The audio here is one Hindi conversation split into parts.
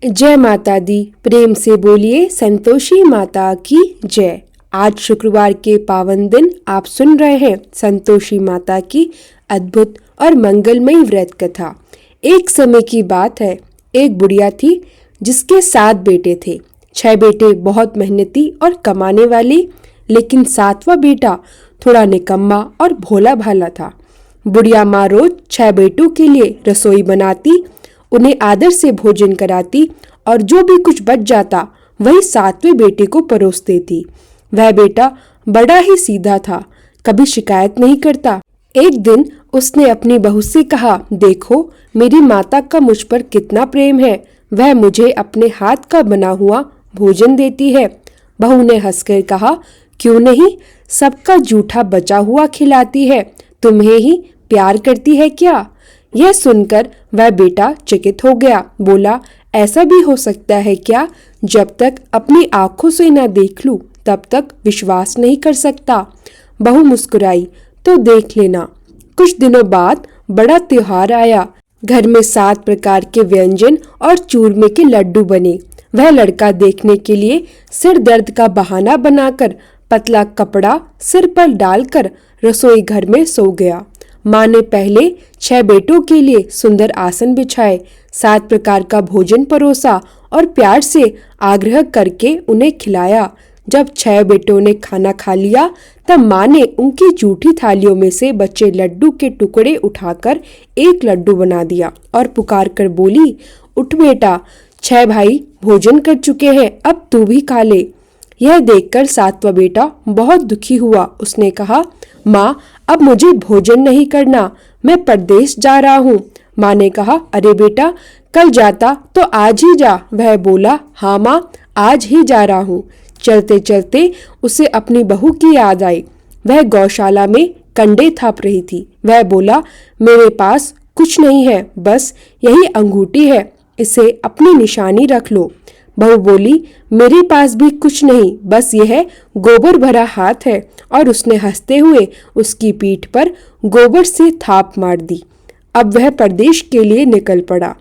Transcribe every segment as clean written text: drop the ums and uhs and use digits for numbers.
जय माता दी। प्रेम से बोलिए संतोषी माता की जय। आज शुक्रवार के पावन दिन आप सुन रहे हैं संतोषी माता की अद्भुत और मंगलमयी व्रत कथा। एक समय की बात है, एक बुढ़िया थी जिसके 7 बेटे थे। 6 बेटे बहुत मेहनती और कमाने वाले, लेकिन 7वां बेटा थोड़ा निकम्मा और भोला भाला था। बुढ़िया माँ रोज 6 बेटों के लिए रसोई बनाती, उन्हें आदर से भोजन कराती और जो भी कुछ बच जाता वही 7वें बेटे को परोस देती। वह बेटा बड़ा ही सीधा था, कभी शिकायत नहीं करता। एक दिन उसने अपनी बहू से कहा, देखो मेरी माता का मुझ पर कितना प्रेम है, वह मुझे अपने हाथ का बना हुआ भोजन देती है। बहू ने हंसकर कहा, क्यों नहीं, सबका जूठा बचा हुआ खिलाती है, तुम्हें ही प्यार करती है क्या? यह सुनकर वह बेटा चकित हो गया। बोला, ऐसा भी हो सकता है क्या? जब तक अपनी आंखों से न देख लूं तब तक विश्वास नहीं कर सकता। बहू मुस्कुराई, तो देख लेना। कुछ दिनों बाद बड़ा त्योहार आया। घर में 7 प्रकार के व्यंजन और चूरमे के लड्डू बने। वह लड़का देखने के लिए सिर दर्द का बहाना बनाकर पतला कपड़ा सिर पर डालकर रसोई घर में सो गया। माँ ने पहले 6 बेटों के लिए सुंदर आसन बिछाए, 7 प्रकार का भोजन परोसा और प्यार से आग्रह करके उन्हें खिलाया। जब 6 बेटों ने खाना खा लिया तब माँ ने उनकी जूठी थालियों में से बचे लड्डू के टुकड़े उठाकर एक लड्डू बना दिया और पुकार कर बोली, उठ बेटा, 6 भाई भोजन कर चुके हैं, अब तू भी खा ले। यह देखकर 7वां बेटा बहुत दुखी हुआ। उसने कहा, माँ अब मुझे भोजन नहीं करना, मैं परदेश जा रहा हूँ। माँ ने कहा, अरे बेटा कल जाता तो आज ही जा। वह बोला, हाँ माँ आज ही जा रहा हूँ। चलते चलते उसे अपनी बहू की याद आई। वह गौशाला में कंडे थाप रही थी। वह बोला, मेरे पास कुछ नहीं है, बस यही अंगूठी है, इसे अपनी निशानी रख लो। बहू बोली, मेरे पास भी कुछ नहीं, बस यह गोबर भरा हाथ है। और उसने हंसते हुए उसकी पीठ पर गोबर से थाप मार दी। अब वह परदेश के लिए निकल पड़ा।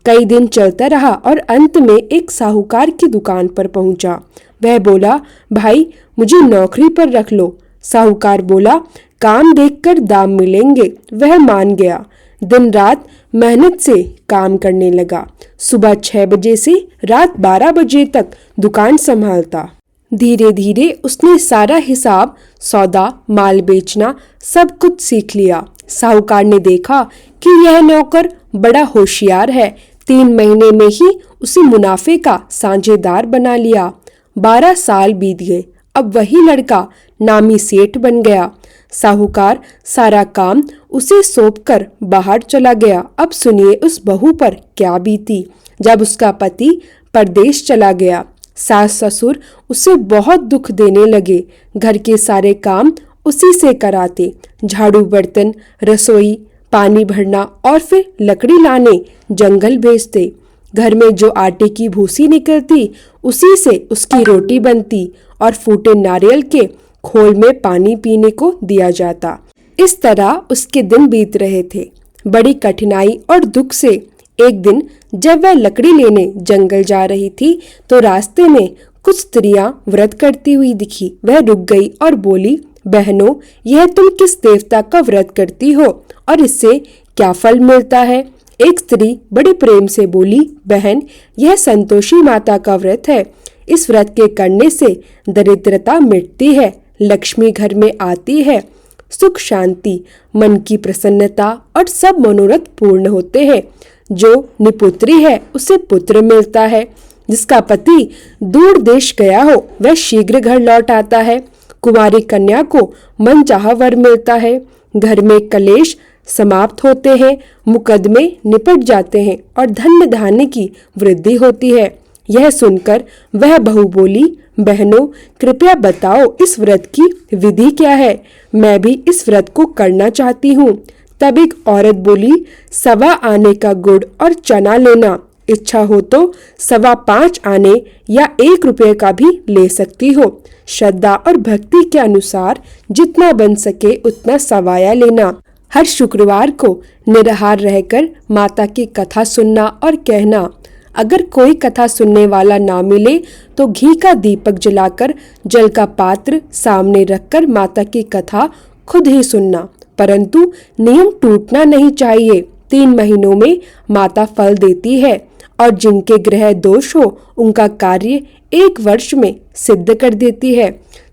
कई दिन चलता रहा और अंत में एक साहूकार की दुकान पर पहुंचा। वह बोला, भाई मुझे नौकरी पर रख लो। साहूकार बोला, काम देखकर दाम मिलेंगे। वह मान गया। दिन रात मेहनत से काम करने लगा। सुबह 6 बजे से रात 12 बजे तक दुकान संभालता। धीरे धीरे उसने सारा हिसाब, सौदा, माल बेचना सब कुछ सीख लिया। साहूकार ने देखा कि यह नौकर बड़ा होशियार है। 3 महीने में ही उसे मुनाफे का साझेदार बना लिया। 12 साल बीत गए। अब वही लड़का नामी सेठ बन गया। साहूकार सारा काम उसे सौंपकर बाहर चला गया। अब सुनिए उस बहू पर क्या बीती। जब उसका पति परदेश चला गया, सास ससुर उसे बहुत दुख देने लगे। घर के सारे काम उसी से कराते, झाड़ू बर्तन, रसोई, पानी भरना और फिर लकड़ी लाने जंगल भेजते। घर में जो आटे की भूसी निकलती उसी से उसकी रोटी बनती और फूटे नारियल के खोल में पानी पीने को दिया जाता। इस तरह उसके दिन बीत रहे थे, बड़ी कठिनाई और दुख से। एक दिन जब वह लकड़ी लेने जंगल जा रही थी तो रास्ते में कुछ स्त्रियां व्रत करती हुई दिखी। वह रुक गई और बोली, बहनों, यह तुम किस देवता का व्रत करती हो और इससे क्या फल मिलता है? एक स्त्री बड़े प्रेम से बोली, बहन, यह संतोषी माता का व्रत है। इस व्रत के करने से दरिद्रता मिटती है, लक्ष्मी घर में आती है, सुख शांति, मन की प्रसन्नता और सब मनोरथ पूर्ण होते हैं। जो निपुत्री है उसे पुत्र मिलता है। जिसका पति दूर देश गया हो वह शीघ्र घर लौट आता है। कुमारी कन्या को मनचाहा वर मिलता है। घर में कलेश समाप्त होते हैं, मुकदमे निपट जाते हैं और धन धान्य की वृद्धि होती है। यह सुनकर वह बहू बोली, बहनों कृपया बताओ इस व्रत की विधि क्या है, मैं भी इस व्रत को करना चाहती हूँ। तब एक औरत बोली, 1.25 आने का गुड़ और चना लेना, इच्छा हो तो 5.25 आने या 1 रुपये का भी ले सकती हो। श्रद्धा और भक्ति के अनुसार जितना बन सके उतना सवाया लेना। हर शुक्रवार को निराहार रहकर माता की कथा सुनना और कहना, अगर कोई कथा सुनने वाला ना मिले तो घी का दीपक जलाकर जल का पात्र सामने रखकर माता की कथा खुद ही सुनना, परंतु नियम टूटना नहीं चाहिए। 3 महीनों में माता फल देती है और जिनके ग्रह दोष हो उनका कार्य 1 वर्ष में सिद्ध कर देती है।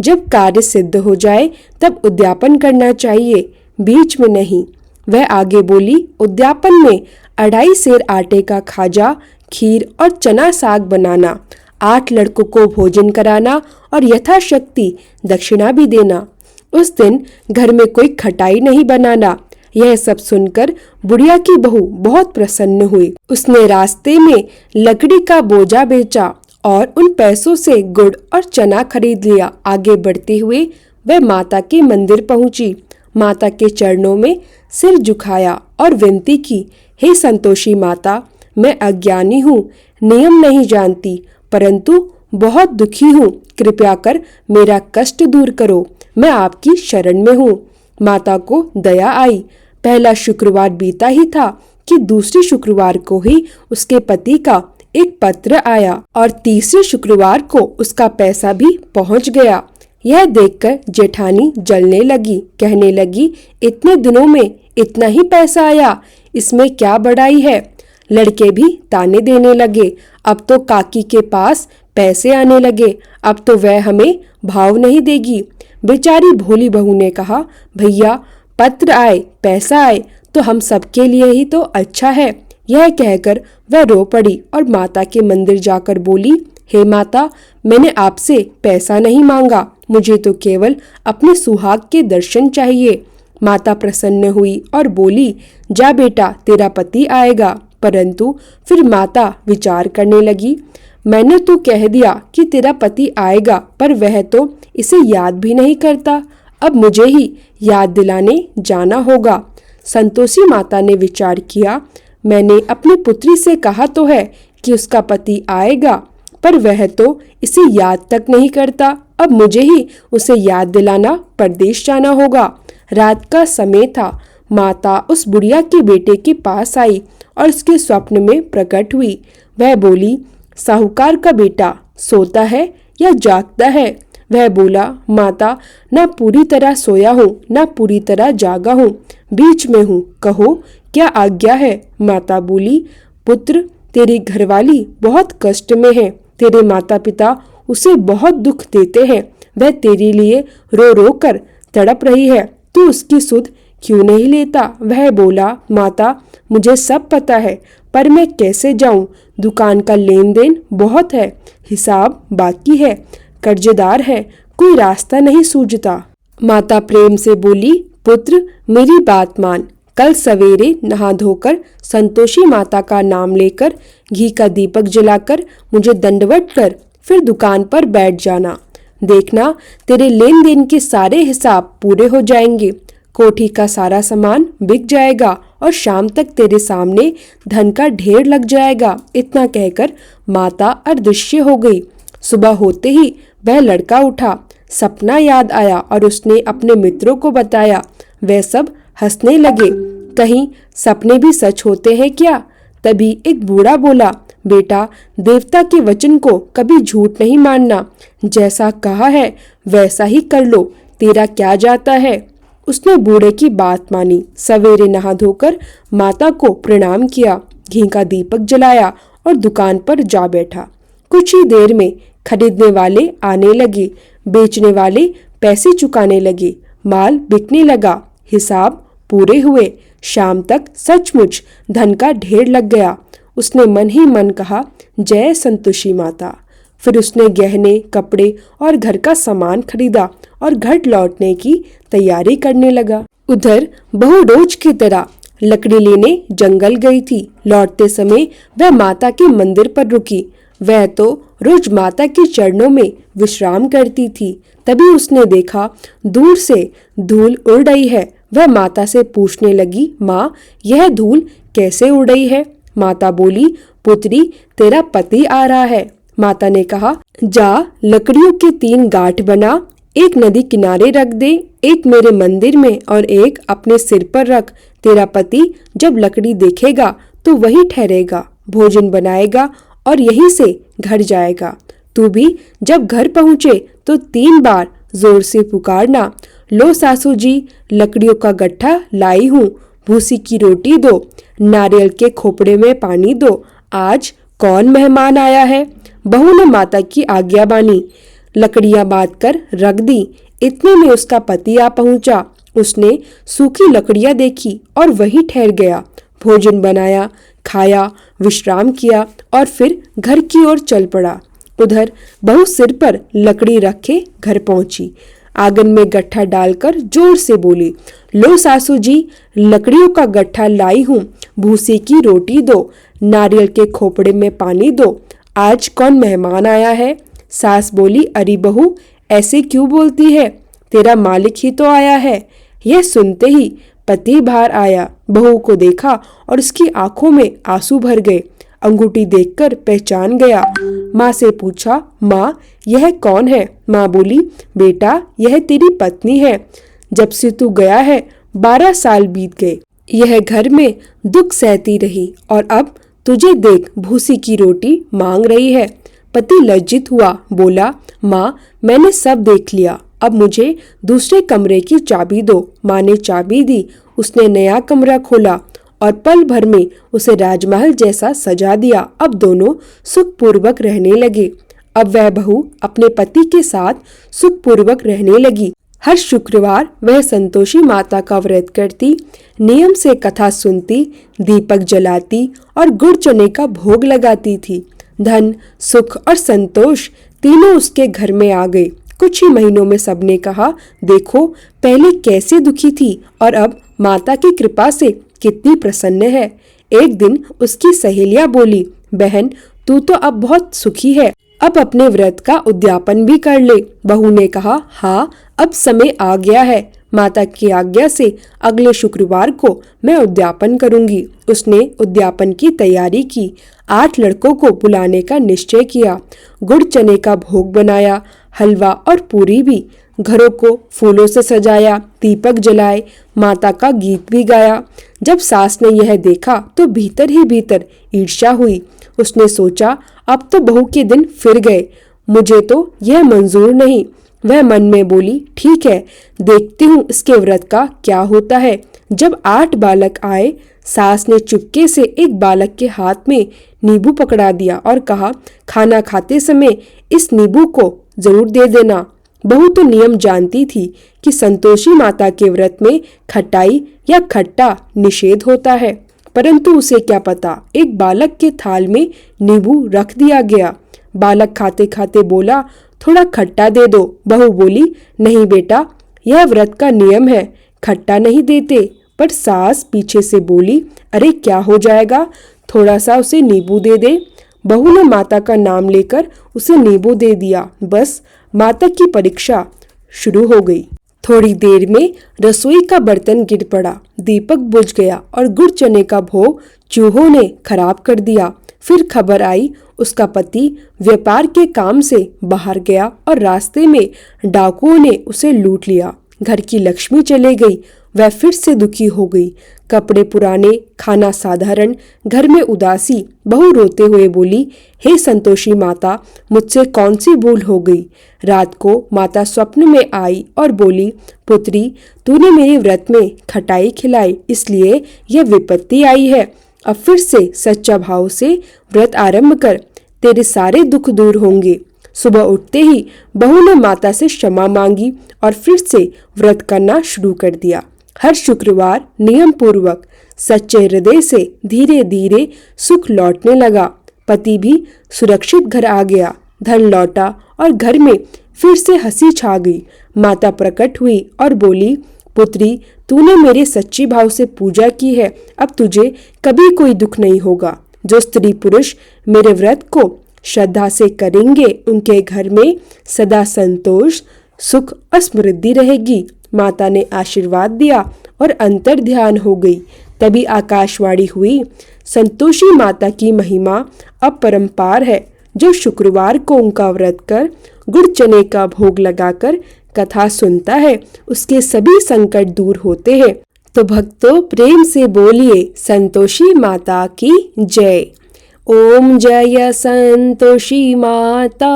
जब कार्य सिद्ध हो जाए तब उद्यापन करना चाहिए, बीच में नहीं। वह आगे बोली, उद्यापन में 2.5 सेर आटे का खाजा, खीर और चना साग बनाना, 8 लड़कों को भोजन कराना और यथाशक्ति दक्षिणा भी देना। उस दिन घर में कोई खटाई नहीं बनाना। यह सब सुनकर बुढ़िया की बहू बहुत प्रसन्न हुई। उसने रास्ते में लकड़ी का बोझा बेचा और उन पैसों से गुड़ और चना खरीद लिया। आगे बढ़ते हुए वह माता के मंदिर पहुंची। माता के चरणों में सिर झुकाया और विनती की, हे संतोषी माता, मैं अज्ञानी हूँ, नियम नहीं जानती, परंतु बहुत दुखी हूँ। कृपया कर मेरा कष्ट दूर करो, मैं आपकी शरण में हूँ। माता को दया आई। पहला शुक्रवार बीता ही था कि दूसरे शुक्रवार को ही उसके पति का एक पत्र आया और तीसरे शुक्रवार को उसका पैसा भी पहुंच गया। यह देखकर जेठानी जलने लगी, कहने लगी, इतने दिनों में इतना ही पैसा आया, इसमें क्या बड़ाई है। लड़के भी ताने देने लगे, अब तो काकी के पास पैसे आने लगे, अब तो वह हमें भाव नहीं देगी। बेचारी भोली बहू ने कहा, भैया पत्र आए, पैसा आए तो हम सबके लिए ही तो अच्छा है। यह कहकर वह रो पड़ी और माता के मंदिर जाकर बोली, हे माता, मैंने आपसे पैसा नहीं मांगा, मुझे तो केवल अपने सुहाग के दर्शन चाहिए। माता प्रसन्न हुई और बोली, जा बेटा, तेरा पति आएगा। परंतु फिर माता विचार करने लगी, मैंने तो कह दिया कि तेरा पति आएगा, पर वह तो इसे याद भी नहीं करता, अब मुझे ही याद दिलाने जाना होगा। संतोषी माता ने विचार किया, मैंने अपनी पुत्री से कहा तो है कि उसका पति आएगा, पर वह तो इसे याद तक नहीं करता, अब मुझे ही उसे याद दिलाना परदेश जाना होगा। रात का समय था। माता उस बुढ़िया के बेटे के पास आई और उसके स्वप्न में प्रकट हुई। वह बोली, साहूकार का बेटा सोता है या जागता है। वह बोला, माता, ना पूरी तरह सोया हूँ ना पूरी तरह जागा हूँ, बीच में हूँ, कहो क्या आज्ञा है। माता बोली, पुत्र, तेरी घरवाली बहुत कष्ट में है, तेरे माता पिता उसे बहुत दुख देते हैं, वह तेरे लिए रो रो कर तड़प रही है, तू उसकी सुध क्यों नहीं लेता। वह बोला, माता, मुझे सब पता है, पर मैं कैसे जाऊं, दुकान का लेन देन बहुत है, हिसाब बाकी है, कर्जदार है, कोई रास्ता नहीं सूझता। माता प्रेम से बोली, पुत्र, मेरी बात मान, कल सवेरे नहा धोकर संतोषी माता का नाम लेकर घी का दीपक जलाकर मुझे दंडवत कर फिर दुकान पर बैठ जाना। देखना, तेरे लेन देन के सारे हिसाब पूरे हो जाएंगे, कोठी का सारा सामान बिक जाएगा और शाम तक तेरे सामने धन का ढेर लग जाएगा। इतना कहकर माता अदृश्य हो गई। सुबह होते ही वह लड़का उठा, सपना याद आया और उसने अपने मित्रों को बताया। वे सब हंसने लगे, कहीं सपने भी सच होते हैं क्या। तभी एक बूढ़ा बोला, बेटा, देवता के वचन को कभी झूठ नहीं मानना, जैसा कहा है वैसा ही कर लो, तेरा क्या जाता है। उसने बूढ़े की बात मानी। सवेरे नहा धोकर माता को प्रणाम किया, घी का दीपक जलाया और दुकान पर जा बैठा। कुछ ही देर में खरीदने वाले आने लगे, बेचने वाले पैसे चुकाने लगे, माल बिकने लगा, हिसाब पूरे हुए। शाम तक सचमुच धन का ढेर लग गया। उसने मन ही मन कहा, जय संतोषी माता। फिर उसने गहने, कपड़े और घर का सामान खरीदा और घर लौटने की तैयारी करने लगा। उधर बहू रोज की तरह लकड़ी लेने जंगल गई थी। लौटते समय वह माता के मंदिर पर रुकी। वह तो रोज माता के चरणों में विश्राम करती थी। तभी उसने देखा दूर से धूल उड़ रही है। वह माता से पूछने लगी, माँ, यह धूल कैसे उड़ रही है। माता बोली, पुत्री, तेरा पति आ रहा है। माता ने कहा, जा लकड़ियों के 3 गांठ बना, एक नदी किनारे रख दे, एक मेरे मंदिर में और एक अपने सिर पर रख। तेरा पति जब लकड़ी देखेगा तो वही ठहरेगा। भोजन बनाएगा और यहीं से घर जाएगा। तू भी जब घर पहुँचे तो 3 बार जोर से पुकारना, लो सासू जी, लकड़ियों का गट्ठा लाई हूँ, भूसी की रोटी दो, नारियल के खोपड़े में पानी दो, आज कौन मेहमान आया है। बहू ने माता की आज्ञा मानी, लकड़ियां बांध कर रख दी। इतने में उसका पति आ पहुंचा। उसने सूखी लकड़ियां देखी और वहीं ठहर गया। भोजन बनाया, खाया, विश्राम किया और फिर घर की ओर चल पड़ा। उधर बहू सिर पर लकड़ी रखे घर पहुंची। आंगन में गट्ठा डालकर जोर से बोली, लो सासू जी, लकड़ियों का गट्ठा लाई हूँ, भूसे की रोटी दो, नारियल के खोपड़े में पानी दो, आज कौन मेहमान आया है। सास बोली, अरे बहू, ऐसे क्यों बोलती है, तेरा मालिक ही तो आया है। यह सुनते ही पति बाहर आया, बहू को देखा और उसकी आंखों में आंसू भर गए। अंगूठी देखकर पहचान गया। माँ से पूछा, माँ यह कौन है। माँ बोली, बेटा यह तेरी पत्नी है, जब से तू गया है 12 साल बीत गए। यह घर में दुख सहती रही और अब तुझे देख भूसी की रोटी मांग रही है। पति लज्जित हुआ, बोला, माँ मैंने सब देख लिया, अब मुझे दूसरे कमरे की चाबी दो। माँ ने चाबी दी। उसने नया कमरा खोला और पल भर में उसे राजमहल जैसा सजा दिया। अब दोनों सुखपूर्वक रहने लगे। अब वह बहू अपने पति के साथ सुखपूर्वक रहने लगी। हर शुक्रवार वह संतोषी माता का व्रत करती, नियम से कथा सुनती, दीपक जलाती और गुड़ चने का भोग लगाती थी। धन, सुख और संतोष तीनों उसके घर में आ गए। कुछ ही महीनों में सबने कहा, देखो पहले कैसे दुखी थी और अब माता की कृपा से कितनी प्रसन्न है। एक दिन उसकी सहेलियां बोली, बहन तू तो अब बहुत सुखी है, अब अपने व्रत का उद्यापन भी कर ले। बहू ने कहा, हाँ अब समय आ गया है, माता की आज्ञा से अगले शुक्रवार को मैं उद्यापन करूंगी। उसने उद्यापन की तैयारी की। 8 लड़कों को बुलाने का निश्चय किया। गुड़ चने का भोग बनाया, हलवा और पूरी भी। घरों को फूलों से सजाया, दीपक जलाए, माता का गीत भी गाया। जब सास ने यह देखा तो भीतर ही भीतर ईर्ष्या हुई। उसने सोचा, अब तो बहू के दिन फिर गए, मुझे तो यह मंजूर नहीं। वह मन में बोली, ठीक है, देखती हूँ इसके व्रत का क्या होता है। जब 8 बालक आए, सास ने चुपके से एक बालक के हाथ में नींबू पकड़ा दिया और कहा, खाना खाते समय इस नींबू को जरूर दे देना। बहू तो नियम जानती थी कि संतोषी माता के व्रत में खटाई या खट्टा निषेध होता है, परंतु उसे क्या पता, एक बालक के थाल में नींबू रख दिया गया। बालक खाते खाते बोला, थोड़ा खट्टा दे दो। बहू बोली, नहीं बेटा, यह व्रत का नियम है, खट्टा नहीं देते। पर सास पीछे से बोली, अरे क्या हो जाएगा, थोड़ा सा उसे नींबू दे दे। बहू ने माता का नाम लेकर उसे नींबू दे दिया। बस माता की परीक्षा शुरू हो गई। थोड़ी देर में रसोई का बर्तन गिर पड़ा, दीपक बुझ गया और गुड़ चने का भोग चूहों ने खराब कर दिया। फिर खबर आई, उसका पति व्यापार के काम से बाहर गया और रास्ते में डाकुओं ने उसे लूट लिया। घर की लक्ष्मी चले गई। वह फिर से दुखी हो गई। कपड़े पुराने, खाना साधारण, घर में उदासी। बहू रोते हुए बोली, हे संतोषी माता, मुझसे कौन सी भूल हो गई। रात को माता स्वप्न में आई और बोली, पुत्री, तूने मेरे व्रत में खटाई खिलाई, इसलिए यह विपत्ति आई है। अब फिर से सच्चा भाव से व्रत आरंभ कर, तेरे सारे दुख दूर होंगे। सुबह उठते ही बहू ने माता से क्षमा मांगी और फिर से व्रत करना शुरू कर दिया। हर शुक्रवार नियम पूर्वक सच्चे हृदय से धीरे धीरे सुख लौटने लगा। पति भी सुरक्षित घर आ गया, धन लौटा और घर में फिर से हंसी छा गई। माता प्रकट हुई और बोली, पुत्री, तूने मेरे सच्ची भाव से पूजा की है, अब तुझे कभी कोई दुख नहीं होगा। जो स्त्री पुरुष मेरे व्रत को श्रद्धा से करेंगे, उनके घर में सदा संतोष, सुख और समृद्धि रहेगी। माता ने आशीर्वाद दिया और अंतर ध्यान हो गई। तभी आकाशवाणी हुई, संतोषी माता की महिमा अपरंपार है। जो शुक्रवार को उनका व्रत कर गुड़ चने का भोग लगाकर कथा सुनता है, उसके सभी संकट दूर होते हैं। तो भक्तों, प्रेम से बोलिए संतोषी माता की जय। ओम जय संतोषी माता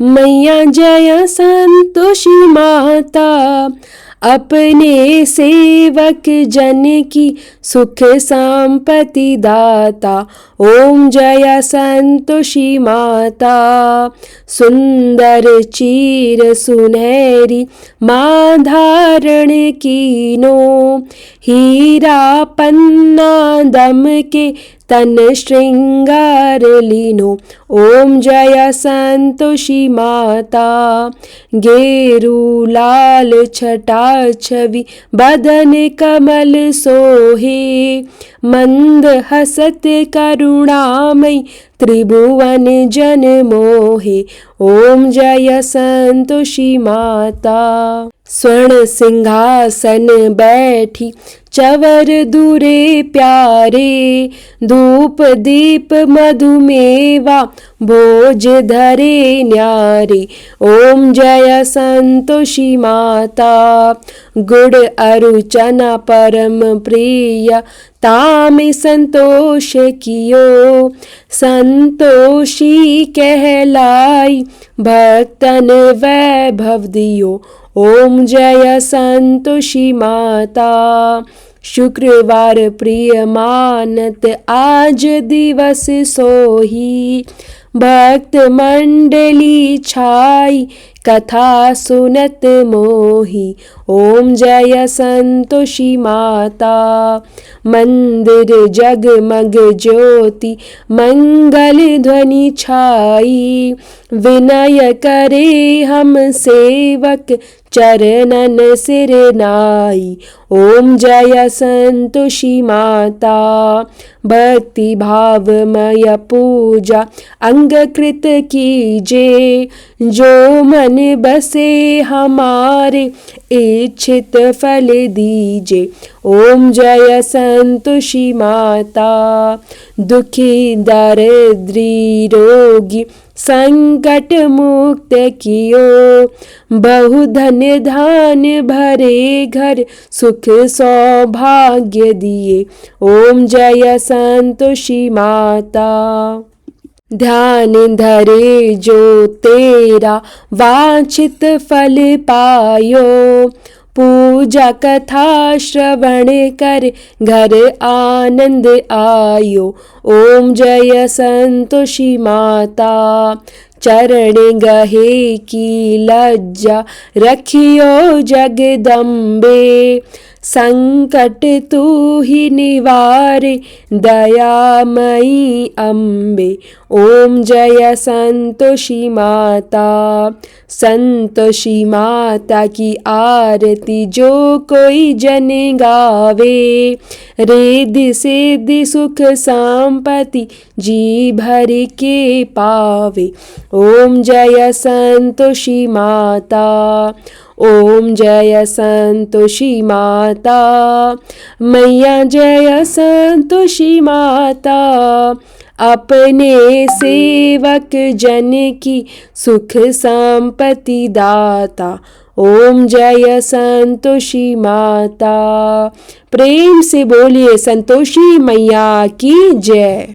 मैया, जय संतोषी माता, अपने सेवक जन की सुख संपत्ति दाता। ओम जय संतोषी माता, सुंदर चीर सुनहरी माँ धारण कीनो, हीरा पन्ना दम के तन श्रृंगार लीनो। ओम जय संतोषी माता, गेरू लाल छटा छवि बदन कमल सोहे, मंद हसत करुणामयी त्रिभुवन जन मोहे। ओम जय संतोषी माता, स्वर्ण सिंहासन बैठी चवर दूरे प्यारे, धूप दीप मधुमेवा भोज धरे न्यारे। ओम जय संतोषी माता, गुड़ अरु चना परम प्रिय तामे संतोष कियो, संतोषी कहलाई भक्तन वैभव दियो। ओम जय संतोषी माता, शुक्रवार प्रिय मानत आज दिवस सोही, भक्त मंडली छाई कथा सुनत मोही। ओम जय संतोषी माता, मंदिर जगमग ज्योति मंगल ध्वनि छाई, विनय करे हम सेवक चरणन सिर नाई। ओम जय संतोषी माता, भक्ति भावमय पूजा अंग कृत कीजे, जो मन बसे हमारे इच्छित फल दीजे। ओम जय संतोषी माता, दुखी दरिद्री रोगी संकट मुक्त कियो, बहु धन्य धान्य भरे घर सुख सौभाग्य दिए। ओम जय संतोषी माता, ध्यान धरे जो तेरा वांछित फल पायो, पूजा कथा श्रवण कर घर आनंद आयो। ओम जय संतोषी माता, चरण गहे की लज्जा रखियो जगदम्बे, संकट तू ही निवारे दयामयी अम्बे। ओम जय संतोषी माता, संतोषी माता की आरती जो कोई जन गावे, रिद्धि सिद्धि सुख संपत्ति जी भर के पावे। ओम जय संतोषी माता, ओम जय संतोषी माता मैया, जय संतोषी माता, अपने सेवक जन की सुख संपत्ति दाता। ओम जय संतोषी माता। प्रेम से बोलिए संतोषी मैया की जय।